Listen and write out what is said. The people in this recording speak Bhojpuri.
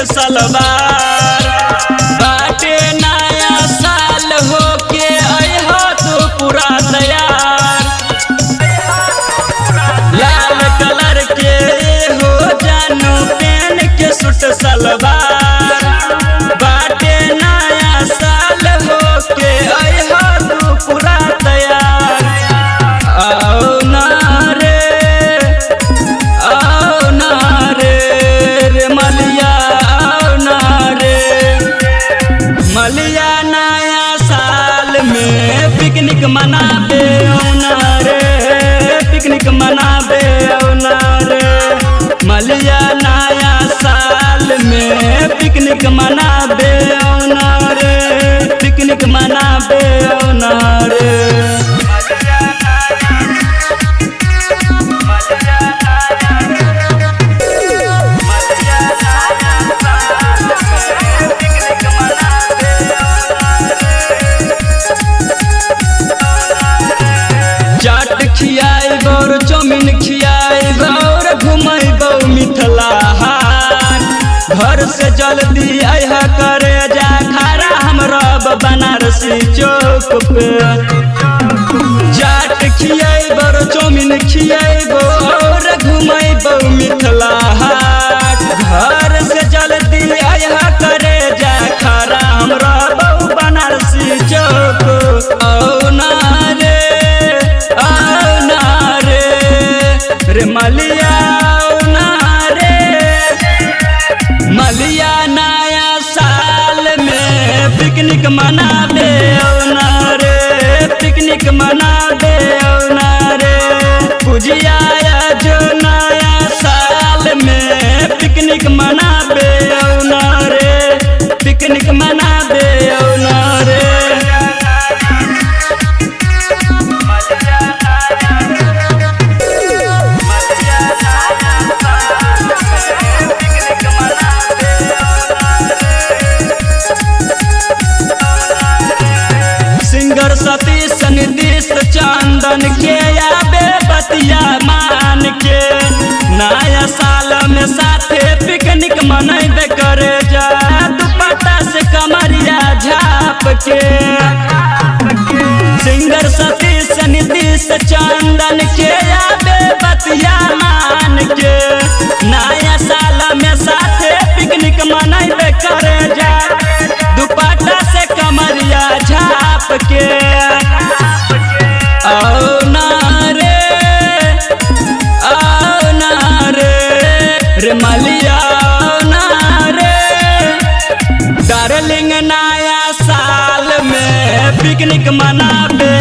सलवार बाटे नया साल हो के अइहा तो पूरा तैयार। लाल कलर के हो जानू पेन के सूट सलवार बाटे नया साल हो के अइहा तो पूरा तैयार। आओ ना रे रे मलिया आओ ना रे मलिया नया साल में पिकनिक मनाबे औना रे पिकनिक मनाबे औना रे मलिया नया साल में पिकनिक मनाबे औना रे पिकनिक मनाबे औना रे। चाट खियाब और चौमिन खियाब और घुमब मिथिला हाट। घर से जल्दी अइहा करे जा खारा हम रब बनारसी चौक पे। चाट खियाब और चौमिन खियाब और घुमब मिथिला हाट। घर से जल्दी अइहा करे जा खारा हम रब बनारसी चौक। रे मलिया औना रे मलिया नया साल में पिकनिक मनाबे औना रे पिकनिक मनाबे औना रे पूजिया जो नया साल में पिकनिक मनाबे औना रे पिकनिक मनाबे औना रे। सिंगर सतीश नीतीश चंदन के आबे बतिया मान के नया साल में साथे पिकनिक मनैबे करे जा दुपट्टा से कमरिया झाप के। सिंगर सतीश नीतीश चंदन के आबे बतिया मान के नया साल में साथे पिकनिक मनैबे करे जा दुपट्टा से कमरिया झाप के। आओ ना रे रे मलिया आओ ना रे डार्लिंग नया साल में पिकनिक मनाबे।